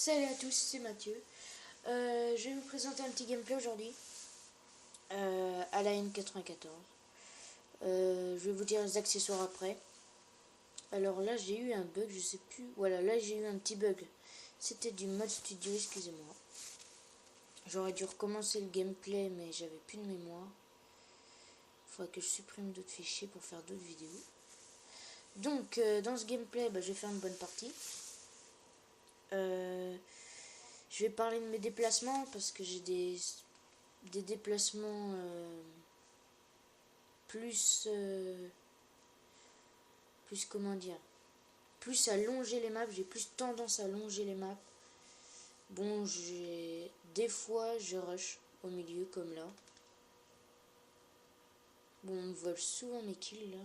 Salut à tous, c'est Mathieu. Je vais vous présenter un petit gameplay aujourd'hui à la N94. Je vais vous dire les accessoires après. Alors là j'ai eu un bug, je sais plus. Voilà, là j'ai eu un petit bug. C'était du mode studio, excusez-moi. J'aurais dû recommencer le gameplay mais j'avais plus de mémoire. Il faudrait que je supprime d'autres fichiers pour faire d'autres vidéos. Donc dans ce gameplay, je vais faire une bonne partie. Je vais parler de mes déplacements parce que j'ai des déplacements plus comment dire, plus à longer les maps. J'ai plus tendance à longer les maps. Bon, des fois je rush au milieu comme là. Bon, on me vole souvent mes kills là.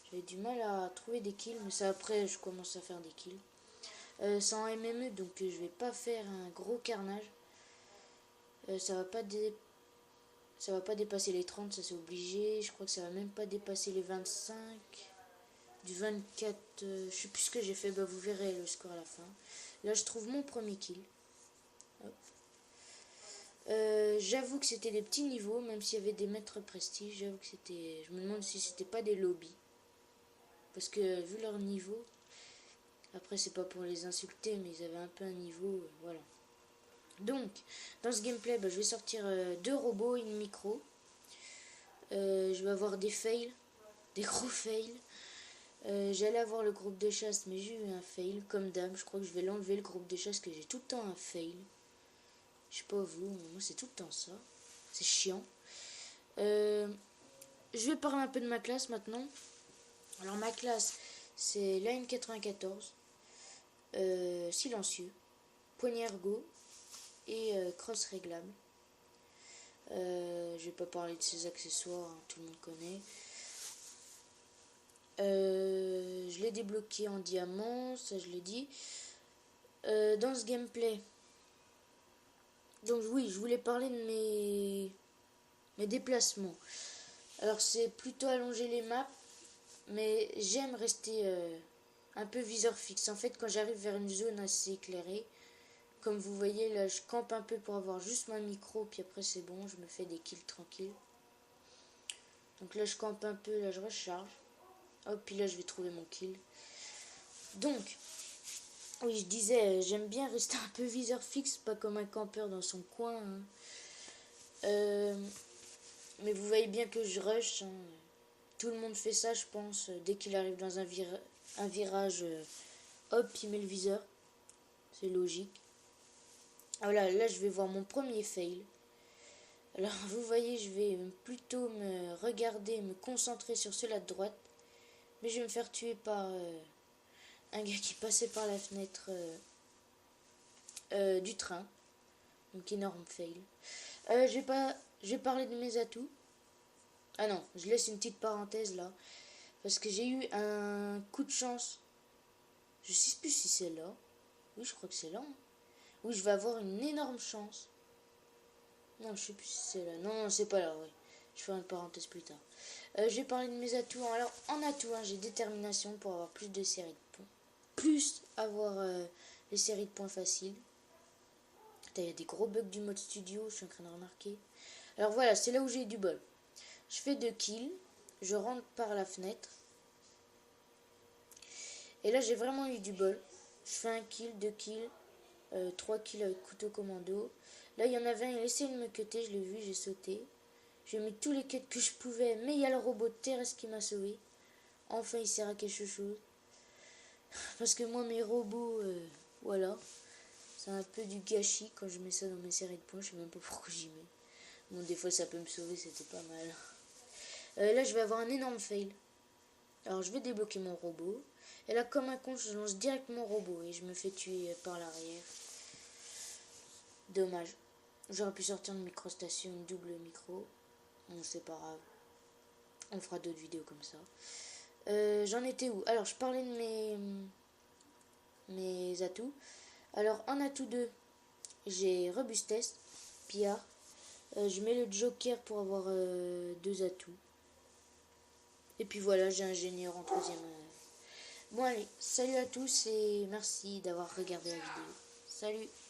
J'avais du mal à trouver des kills, mais ça après je commence à faire des kills. C'est en MME, donc je vais pas faire un gros carnage. Ça va pas dépasser les 30, ça c'est obligé. Je crois que ça va même pas dépasser les 25. Du 24, je sais plus ce que j'ai fait, vous verrez le score à la fin. Là je trouve mon premier kill. J'avoue que c'était des petits niveaux, même s'il y avait des maîtres prestige. J'avoue que c'était, je me demande si c'était pas des lobbies. Parce que vu leur niveau, après c'est pas pour les insulter, mais ils avaient un peu un niveau, voilà. Donc, dans ce gameplay, je vais sortir 2 robots et une micro. Je vais avoir des fails, des gros fails. J'allais avoir le groupe de chasse, mais j'ai eu un fail, comme d'hab. Je crois que je vais l'enlever, le groupe de chasse, que j'ai tout le temps un fail. Je sais pas vous, mais moi c'est tout le temps ça. C'est chiant. Je vais parler un peu de ma classe maintenant. Alors ma classe, c'est l'AN94, silencieux, poignée ergo et cross réglable. Je vais pas parler de ses accessoires, hein, tout le monde connaît. Je l'ai débloqué en diamant, ça je l'ai dit. Dans ce gameplay, donc oui, je voulais parler de mes déplacements. Alors c'est plutôt allonger les maps, mais j'aime rester un peu viseur fixe. En fait, quand j'arrive vers une zone assez éclairée, comme vous voyez là, je campe un peu pour avoir juste ma micro, puis après c'est bon, je me fais des kills tranquilles. Donc là je campe un peu, là je recharge. Hop, puis là je vais trouver mon kill. Donc, oui, je disais, j'aime bien rester un peu viseur fixe, pas comme un campeur dans son coin. Hein. Mais vous voyez bien que je rush. Hein. Tout le monde fait ça, je pense. Dès qu'il arrive dans un virage, hop, il met le viseur. C'est logique. Voilà, là je vais voir mon premier fail. Alors vous voyez, je vais plutôt me regarder, me concentrer sur ceux-là de droite. Mais je vais me faire tuer par un gars qui passait par la fenêtre du train. Donc énorme fail. Je vais parler de mes atouts. Ah non, je laisse une petite parenthèse là. Parce que j'ai eu un coup de chance. Je sais plus si c'est là. Oui, je crois que c'est là. Hein. Oui, je vais avoir une énorme chance. Non, je sais plus si c'est là. Non, c'est pas là, oui. Je ferai une parenthèse plus tard. Je vais parler de mes atouts. Alors, en atout, j'ai détermination pour avoir plus de séries de points. Plus avoir les séries de points faciles. Il y a des gros bugs du mode studio, je suis en train de remarquer. Alors voilà, c'est là où j'ai eu du bol. Je fais 2 kills. Je rentre par la fenêtre. Et là, j'ai vraiment eu du bol. Je fais 1 kill, 2 kills, 3 kills avec couteau commando. Là, il y en avait un, il a essayé de me cutter, je l'ai vu, j'ai sauté. J'ai mis tous les cuts que je pouvais, mais il y a le robot terrestre qui m'a sauvé. Enfin, il sert à quelque chose. Parce que moi, mes robots, voilà. C'est un peu du gâchis quand je mets ça dans mes séries de points, je sais même pas pourquoi j'y mets. Bon, des fois, ça peut me sauver, c'était pas mal. Là, je vais avoir un énorme fail. Alors, je vais débloquer mon robot. Et là, comme un con, je lance direct mon robot et je me fais tuer par l'arrière. Dommage. J'aurais pu sortir une microstation, une double micro. Bon, c'est pas grave. On fera d'autres vidéos comme ça. J'en étais où? Alors, je parlais de mes atouts. Alors, en atout 2, j'ai robustesse, pillard. Je mets le joker pour avoir 2 atouts. Et puis voilà, j'ai ingénieur en 3e. Bon allez, salut à tous et merci d'avoir regardé la vidéo. Salut. Salut.